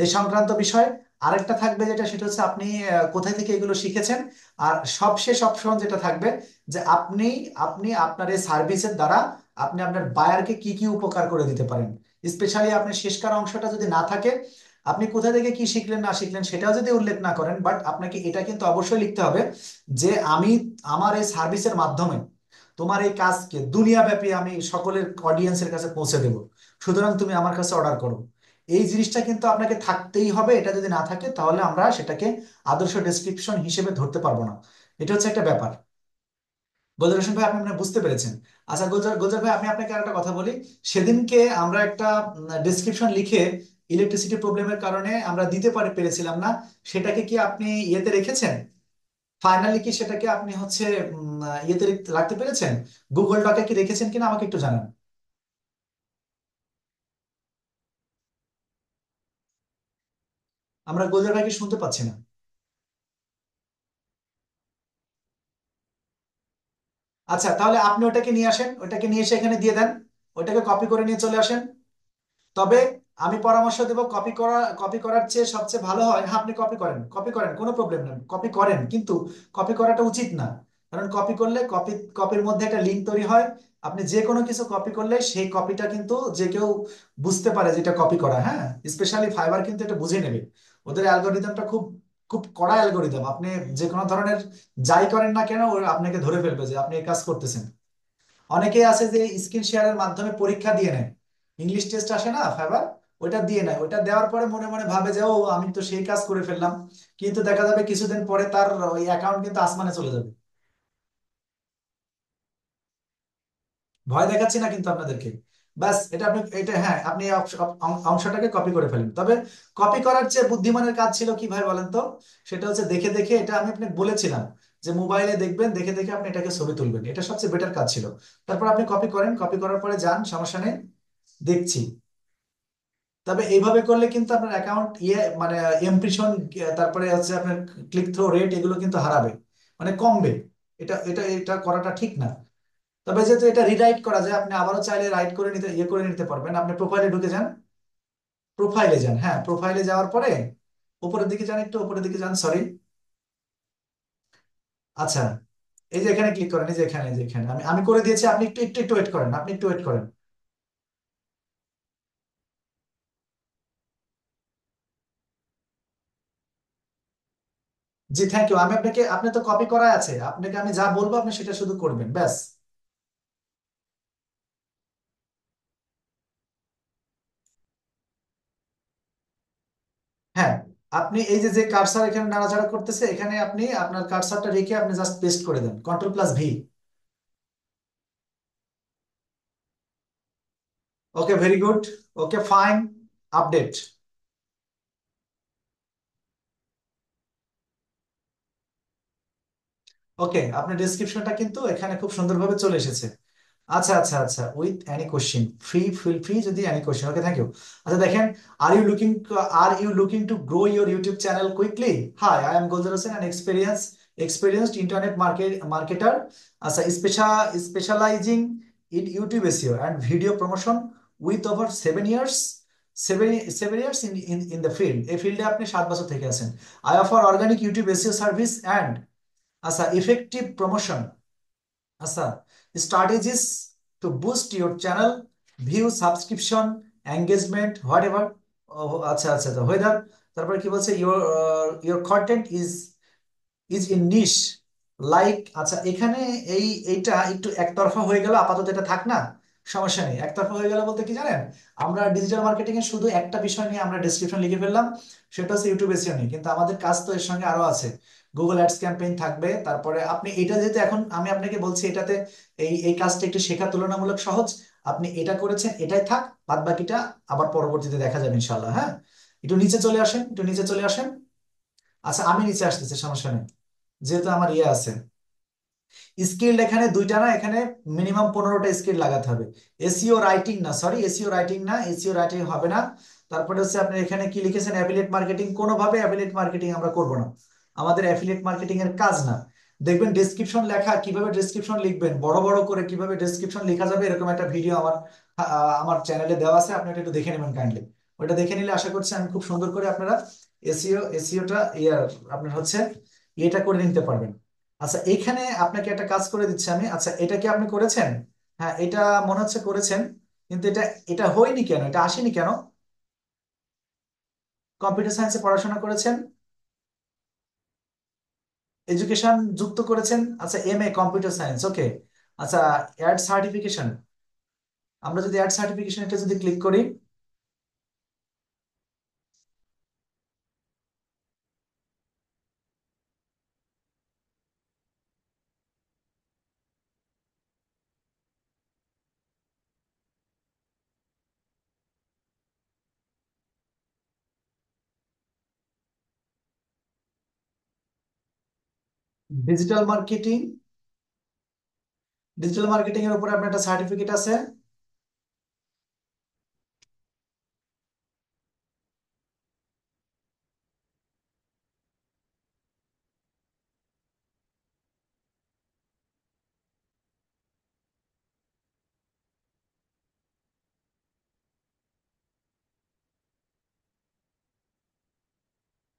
এই সংক্রান্ত বিষয়। আরেকটা থাকবে যেটা, সেটা হচ্ছে আপনি কোথায় থেকে এগুলো শিখেছেন। আর সবশেষ অপশন যেটা থাকবে যে আপনি আপনি আপনার এই সার্ভিসের দ্বারা আপনি আপনার বায়ারকে কি কি উপকার করে দিতে পারেন। স্পেশালি আপনার শেষকার অংশটা যদি না থাকে, আপনি কোথা থেকে কি শিখলেন না শিখলেন সেটাও যদি উল্লেখ না করেন, বাট আপনাকে এটা কিন্তু অবশ্যই লিখতে হবে যে আমি আমার এই সার্ভিসের মাধ্যমে তোমার এই কাজকে দুনিয়াব্যাপী আমি সকলের অডিয়েন্সের কাছে পৌঁছে দেব, সুতরাং তুমি আমার কাছে অর্ডার করো। এই জিনিসটা কিন্তু আপনাকে থাকতেই হবে, এটা যদি না থাকে তাহলে আমরা সেটাকে আদর্শ ডেসক্রিপশন হিসেবে ধরতে পারবো না। এটা হচ্ছে একটা ব্যাপার। গোলজার হোসেন ভাই, আপনি মানে বুঝতে পেরেছেন। আচ্ছা গোলজার গোলজার ভাই, আমি আপনাকে আরেকটা কথা বলি। সেদিনকে আমরা একটা ডেসক্রিপশন লিখে ইলেকট্রিসিটি প্রবলেমের কারণে আমরা দিতে পেরেছিলাম না, সেটাকে কি আপনি ইয়েতে রেখেছেন? ফাইনালি কি সেটাকে আপনি হচ্ছে ইয়েতে রাখতে পেরেছেন? গুগল ডকে কি রেখেছেন কিনা আমাকে একটু জানান। আমরা গোলজার ভাইকে শুনতে পাচ্ছি না। আচ্ছা, তাহলে আপনি ওটাকে নিয়ে আসেন, ওটাকে নিয়ে এসে এখানে দিয়ে দেন, ওটাকে কপি করে নিয়ে চলে আসেন। তবে আমি পরামর্শ দেব, কপি করার চেয়ে সবচেয়ে ভালো হয়, হ্যাঁ, আপনি কপি করেন, কপি করেন, কোনো প্রবলেম নেই, কপি করেন, কিন্তু কপি করাটা উচিত না। কারণ কপি করলে কপির মধ্যে একটা লিঙ্ক তৈরি হয়। আপনি যে কোনো কিছু কপি করলে সেই কপিটা কিন্তু যে কেউ বুঝতে পারে যেটা কপি করা, হ্যাঁ। স্পেশালি ফাইবার কিন্তু এটা বুঝে নেবে। ওদের অ্যালগোরিদমটা খুব খুব কড়া অ্যালগোরিদম। আপনি যে কোনো ধরনের যাই করেন না কেন, ওরা আপনাকে ধরে ফেলবে যে আপনি এই কাজ করতেছেন। অনেকেই আছে যে স্ক্রিন শেয়ারের মাধ্যমে পরীক্ষা দিয়ে নেয়, ইংলিশ টেস্ট আসে না ফাইবার, ওইটা দিয়ে নেয়, ওইটা দেওয়ার পরে মনে মনে ভাবে যে ও আমি তো সেই কাজ করে ফেললাম, কিন্তু দেখা যাবে কিছুদিন পরে তার ওই অ্যাকাউন্ট কিন্তু আসমানে চলে যাবে। ভয় দেখাচ্ছি না কিন্তু আপনাদেরকে। ব্যাস এটা আপনি, এটা হ্যাঁ, আপনি এই অংশটাকে কপি করে ফেলেন। তবে কপি করার চেয়ে বুদ্ধিমানের কাজ ছিল কি ভাই বলেন তো? সেটা হচ্ছে দেখে দেখে, এটা আমি আপনাকে বলেছিলাম যে মোবাইলে দেখবেন, দেখে দেখে আপনি এটাকে ছবি তুলবেন, এটা সবচেয়ে বেটার কাজ ছিল। তারপর আপনি কপি করেন, কপি করার পরে যান, সমস্যা নেই, দেখছি। তবে এইভাবে করলে কিন্তু আপনার অ্যাকাউন্ট মানে ইমপ্রেশন, তারপরে হচ্ছে আপনার ক্লিক থ্রো রেট, এগুলো কিন্তু হারাবে, মানে কমবে। এটা এটা এটা করাটা ঠিক না। তবে যেহেতু এটা রিরাইট করা যায়, আপনি আবারও চাইলে রাইট করে নিতে, ইয়ে করে নিতে পারবেন। আপনি প্রোফাইলে ঢুকে যান, প্রোফাইলে যান, হ্যাঁ, প্রোফাইলে যাওয়ার পরে উপরের দিকে যান, একটু উপরের দিকে যান, সরি। আচ্ছা, এই যে এখানে ক্লিক করেন, এই যে এখানে, এই যে এখানে আমি আমি করে দিয়েছি, আপনি একটু একটু একটু ওয়েট করেন, আপনি একটু ওয়েট করেন। জি, থ্যাংক ইউ। আমি আপনাকে, আপনি তো কপি করাই আছে, আপনাকে আমি যা বলবো আপনি সেটা শুধু করবেন, ব্যাস। হ্যাঁ, আপনি এই যে যে কার্সার এখানে নাড়াচাড়া করতেছে, এখানে আপনি আপনার কার্সারটা রেখে আপনি জাস্ট পেস্ট করে দেন, কন্ট্রোল+V। ওকে, ভেরি গুড। ওকে, ফাইন, আপডেট। ওকে, আপনার ডেসক্রিপশনটা কিন্তু এখানে খুব সুন্দরভাবে চলে এসেছে। আচ্ছা আচ্ছা আচ্ছা, with any question, feel free যদি any question, okay, thank you. আচ্ছা দেখেন, are you looking to grow your YouTube channel quickly? Hi, I am Golzar Hossain, an experienced internet marketer, আচ্ছা, specialising in YouTube SEO and video promotion with over 7 years, seven 7 years in the field. এই ফিল্ডে আপনি 7 বছর থেকে আছেন। I offer organic YouTube SEO service and, আচ্ছা, effective promotion, আচ্ছা, strategies two boost your channel view, subscription, engagement, what ever. আচ্ছা আচ্ছা আচ্ছা, ওয়েদার। তারপরে কি বলছে, your content is in niche, like, আচ্ছা, এখানে এইটা একটু একতরফা হয়ে গেল, আপাতত এটা থাক না, সমস্যা নেই। একতরফা হয়ে গেল বলতে কি জানেন, আমরা ডিজিটাল মার্কেটিং এর শুধু একটা বিষয় নিয়ে আমরা ডেসক্রিপশন লিখে ফেললাম, সেটা হচ্ছে ইউটিউব এসইও নিয়ে, কিন্তু আমাদের কাজ তো এর সঙ্গে আরো আছে। গুগল অ্যাডস ক্যাম্পেইন থাকবে, তারপরে আপনি এটা যেহেতু এখন আমি আপনাকে বলছি, এটাতে এই এই কাজটা একটু শেখা তুলনামূলক সহজ। আপনি এটা করেছেন, এটাই থাক, বাদ বাকিটা আবার পরবর্তীতে দেখা যাবে ইনশাল্লাহ, হ্যাঁ। একটু নিচে চলে আসেন, একটু নিচে চলে আসেন। আচ্ছা, আমি নিচে আসতেছি, সমস্যা নেই, যেহেতু আমার ইয়ে আছে। স্কিল এখানে দুইটা না, এখানে মিনিমাম 15টা স্কিল লাগাতে হবে। এসইও রাইটিং না, সরি, এসইও রাইটিং না, এসইও রাইটিং হবে না। তারপরে হচ্ছে আপনি এখানে কি লিখেছেন, অ্যাফিলিয়েট মার্কেটিং, কোনোভাবে অ্যাফিলিয়েট মার্কেটিং আমরা করব না, আমাদের অ্যাফিলিয়েট মার্কেটিং এর কাজ না। দেখবেন ডেসক্রিপশন লেখা, কিভাবে ডেসক্রিপশন লিখবেন, বড় বড় করে কিভাবে ডেসক্রিপশন লেখা যাবে, এরকম একটা ভিডিও আমার চ্যানেলে দেওয়া আছে, আপনি ওটা একটু দেখে নেবেন কাইন্ডলি। ওটা দেখে নিলে আশা করছি আমি খুব সুন্দর করে আপনারা এসইওটা ইয়ার আপনার হচ্ছে এটা করে নিতে পারবেন। আচ্ছা, এখানে আপনাকে একটা কাজ করে দিচ্ছি আমি। আচ্ছা, এটা কি আপনি করেছেন? হ্যাঁ, এটা মনে হচ্ছে করেছেন, কিন্তু এটা এটা হয়নি কেন, এটা আসেনি কেন? কম্পিউটার সায়েন্সে পড়াশোনা করেছেন, এডুকেশন যুক্ত করেছেন, আচ্ছা, এমএ কম্পিউটার সায়েন্স, ওকে। আচ্ছা, অ্যাড সার্টিফিকেশন, আমরা যদি অ্যাড সার্টিফিকেশন এটা যদি ক্লিক করি, ডিজিটাল মার্কেটিং, ডিজিটাল মার্কেটিং এর উপরে আপনার একটা সার্টিফিকেট আছে।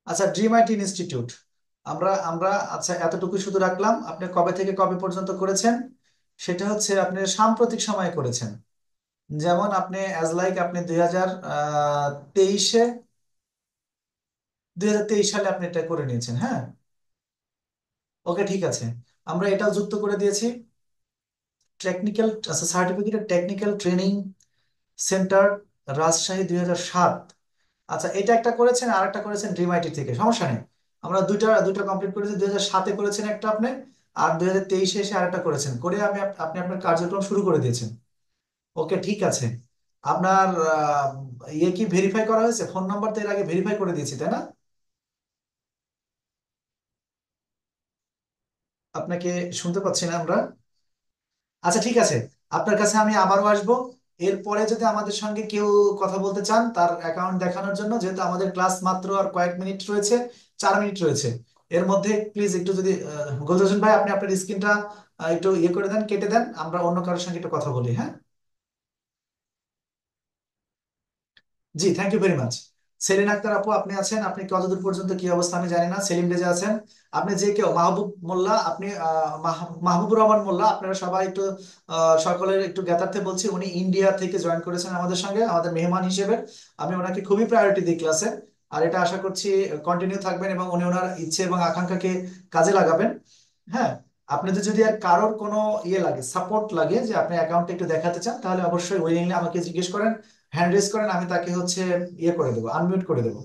আচ্ছা, ড্রিম আইটি ইনস্টিটিউট, আমরা আমরা আচ্ছা এতটুকু শুধু রাখলাম। আপনি কবে থেকে কবে পর্যন্ত করেছেন? সেটা হচ্ছে আপনি সাম্প্রতিক সময়ে করেছেন। যেমন আপনি অ্যাজ লাইক আপনি 2023-এ, 2023 সালে আপনি এটা করে নিয়েছেন, হ্যাঁ। ওকে, ঠিক আছে, আমরা এটাও যুক্ত করে দিয়েছি। টেকনিক্যাল, আচ্ছা, certificate technical training centre, Rajshahi 2007। আচ্ছা, এটা একটা করেছেন আর একটা করেছেন ড্রিম আইটি থেকে, সমস্যা নেই। আমরা দুইটা দুইটা কমপ্লিট করেছি। 2007-এ করেছেন একটা আপনি, আর 2023-এ এসে আরেকটা করেছেন, করে আপনি আপনার কার্যক্রম শুরু করে দিয়েছেন। ওকে, ঠিক আছে। আপনার ইয়ে কি ভেরিফাই করা হয়েছে? ফোন নাম্বার তো এর আগে ভেরিফাই করে দিয়েছি, তাই না? আপনাকে শুনতে পাচ্ছি না আমরা। আচ্ছা, ঠিক আছে, আপনার কাছে আমি আবারও আসবো। এরপরে যদি আমাদের সঙ্গে কেউ কথা বলতে চান তার অ্যাকাউন্ট দেখানোর জন্য, যেহেতু আমাদের ক্লাস মাত্র আর কয়েক মিনিট রয়েছে, 4 মিনিট রয়েছে, এর মধ্যে প্লিজ একটু যদি গুলজার হোসেন ভাই, আপনি আপনার স্ক্রিনটা একটু ইয়ে করে দেন, কেটে দেন, আমরা অন্য কারোর সঙ্গে একটু কথা বলি, হ্যাঁ। জি, thank you very much. Selin Akter আপু, আপনি আছেন? আপনি কতদূর পর্যন্ত কি অবস্থা আমি জানি না। সেলিম রেজা আছেন? আপনি যে কেউ, মাহবুব মোল্লা, আপনি মাহবুবুর রহমান মোল্লা, আপনারা সবাই একটু সকলের একটু জ্ঞাতার্থে বলছি, উনি ইন্ডিয়া থেকে জয়েন করেছেন আমাদের সঙ্গে আমাদের মেহমান হিসেবে। আমি ওনাকে খুবই প্রায়োরিটি দিই ক্লাসে, আর এটা আশা করছি কন্টিনিউ থাকবেন এবং উনি ওনার ইচ্ছে এবং আকাঙ্ক্ষাকে কাজে লাগাবেন, হ্যাঁ। আপনাদের যদি আর কারোর কোনো ইয়ে লাগে, সাপোর্ট লাগে, যে আপনি অ্যাকাউন্টে একটু দেখাতে চান, তাহলে অবশ্যই উইলিংলি আমাকে জিজ্ঞেস করেন, হ্যান্ড রেজ করেন, আমি তাকে হচ্ছে ইয়ে করে দেবো, আনমিউট করে দেবো।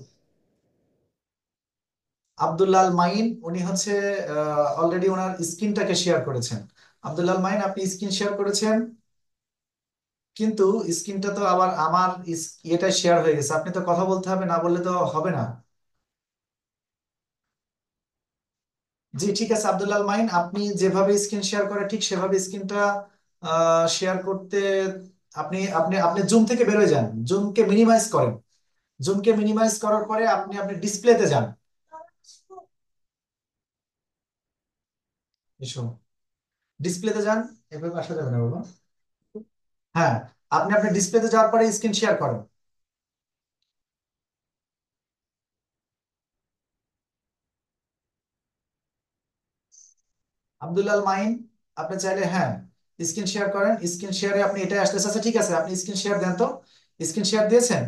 আব্দুল্লাল মাইন, উনি হচ্ছে অলরেডি ওনার স্ক্রিনটাকে শেয়ার করেছেন। আব্দুল্লাল মাইন, আপনি স্ক্রিন শেয়ার করেছেন, কিন্তু স্ক্রিনটা তো আবার আমার ইয়েটা শেয়ার হয়ে গেছে। আপনি তো কথা বলতে হবে, না বললে তো হবে না। জি, ঠিক আছে আব্দুল্লাল মাইন, আপনি যেভাবে স্ক্রিন শেয়ার করে ঠিক সেভাবে স্ক্রিনটা শেয়ার করতে, আপনি আপনি আপনি জুম থেকে বেরোয় যান, জুমকে মিনিমাইজ করেন। জুমকে মিনিমাইজ করার পরে আপনি আপনি ডিসপ্লেতে যান। এসো, ডিসপ্লেতে যান। এভাবে আসা যাবে না বাবা। হ্যাঁ, আপনি আপনার ডিসপ্লেতে যাওয়ার পরে স্ক্রিন শেয়ার করেন। আব্দুল্লাল মাইন, আপনি চাইলে, হ্যাঁ, স্ক্রিন শেয়ার করেন। স্ক্রিন শেয়ারে আপনি এটাই আসতেছে। আচ্ছা, ঠিক আছে, আপনি স্ক্রিন শেয়ার দেন তো। স্ক্রিন শেয়ার দিয়েছেন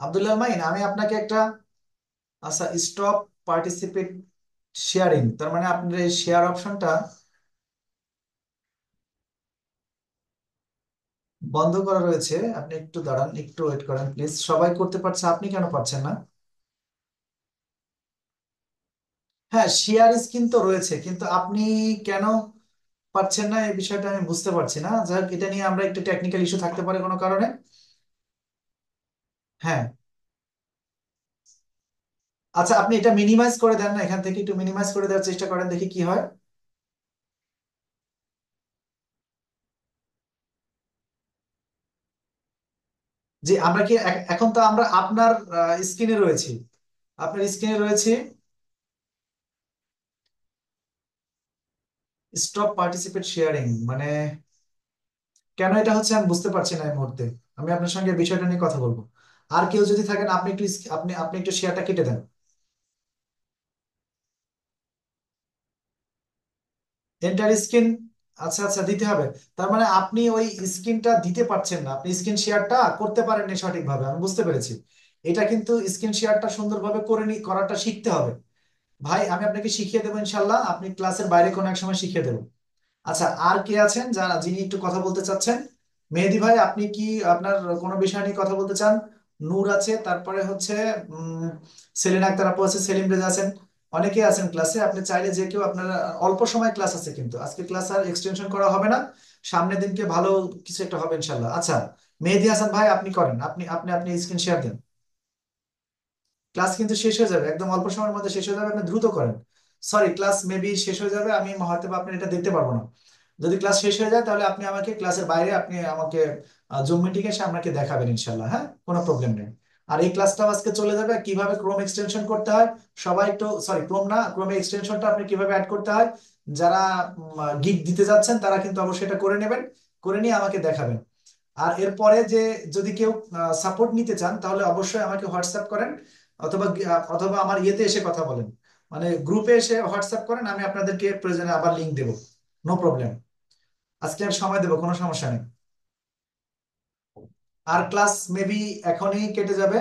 আব্দুল্লাল মাইন? আমি আপনাকে একটা, আচ্ছা, স্টপ পার্টিসিপেট শেয়ারিং, তার মানে আপনার এই শেয়ার অপশনটা বন্ধ করা রয়েছে। আপনি একটু দাঁড়ান, একটু ওয়েট করেন প্লিজ। সবাই করতে পারছে, আপনি কেন পারছেন না? হ্যাঁ, শেয়ার স্ক্রিন তো রয়েছে, কিন্তু আপনি কেন পারছেন না এই বিষয়টা আমি বুঝতে পারছি না। যাই হোক, এটা নিয়ে আমরা একটু টেকনিক্যাল ইস্যু থাকতে পারে কোনো কারণে। হ্যাঁ, আচ্ছা, আপনি এটা মিনিমাইজ করে দেন না, এখান থেকে একটু মিনিমাইজ করে দেওয়ার চেষ্টা করেন, দেখি কি হয়। যে আমরা কি এখন তো আমরা আপনার স্ক্রিনে রয়েছি, আপনার স্ক্রিনে রয়েছে। স্টপ পার্টিসিপেট শেয়ারিং মানে কেন এটা হচ্ছে আমি বুঝতে পারছি না এই মুহূর্তে। আমি আপনার সঙ্গে বিষয়টা নিয়ে কথা বলবো। আর কেউ যদি থাকেন, আপনি একটু আপনি আপনি একটু শেয়ারটা কেটে দেন, এন্টার স্ক্রিন। আচ্ছা আচ্ছা, দিতে হবে। তার মানে আপনি ওই স্ক্রিনটা দিতে পারছেন না, আপনি স্ক্রিন শেয়ারটা করতে পারেননি সঠিকভাবে, আমি বুঝতে পেরেছি। এটা কিন্তু স্ক্রিন শেয়ারটা সুন্দরভাবে করাটা শিখতে হবে। ভাই, আমি আপনাকে শিখিয়ে দেবো ইনশাল্লাহ, আপনি ক্লাসের বাইরে কোনো এক সময় শিখিয়ে দেবো। আচ্ছা, আর কে আছেন যারা, যিনি একটু কথা বলতে চাচ্ছেন? মেহেদি ভাই, আপনি কি আপনার কোনো বিষয় নিয়ে কথা বলতে চান? নূর আছে, তারপরে হচ্ছে উম সেলিনা আক্তার আপু আছে, সেলিম রেজা আছেন, অনেকেই আছেন ক্লাসে। আপনি চাইলে যে কেউ, আপনারা অল্প সময় ক্লাস আছে, কিন্তু আজকে ক্লাস আর এক্সটেনশন করা হবে না, সামনের দিনকে ভালো কিছু একটা হবে ইনশাল্লাহ। আচ্ছা, মেহেদি হাসান ভাই, আপনি করেন, আপনি আপনি আপনি স্ক্রিন শেয়ার দেন। ক্লাস কিন্তু শেষ হয়ে যাবে, একদম অল্প সময়ের মধ্যে শেষ হয়ে যাবে, আপনি দ্রুত করেন। সরি, ক্লাস মেবি শেষ হয়ে যাবে, আমি হয়তো বা আপনার এটা দেখতে পারবো না। যদি ক্লাস শেষ হয়ে যায় তাহলে আপনি আমাকে ক্লাসের বাইরে, আপনি আমাকে জুম মিটিং এসে আপনাকে দেখাবেন ইনশাল্লাহ, হ্যাঁ, কোনো প্রবলেম নেই। আর এই ক্লাসটাও আজকে চলে যাবে, কিভাবে ক্রোম এক্সটেনশন করতে হয়। সবাই একটু, সরি ক্রোম না, ক্রোমে এক্সটেনশনটা আপনি কিভাবে অ্যাড করতে হয়, যারা গিগ দিতে যাচ্ছেন তারা কিন্তু অবশ্যই এটা করে নেবেন, করে নিয়ে আমাকে দেখাবেন। আর এরপরে যে, যদি কেউ সাপোর্ট নিতে চান তাহলে অবশ্যই আমাকে হোয়াটসঅ্যাপ করেন। অথবা অথবা আমার ইয়েতে এসে কথা বলেন, মানে গ্রুপে এসে হোয়াটসঅ্যাপ করেন, আমি আপনাদেরকে প্রয়োজনে আবার লিংক দেবো। No problem. আজকে আর সময় দেবো, কোনো সমস্যা নেই। আর ক্লাস মেবি এখনই কেটে যাবে।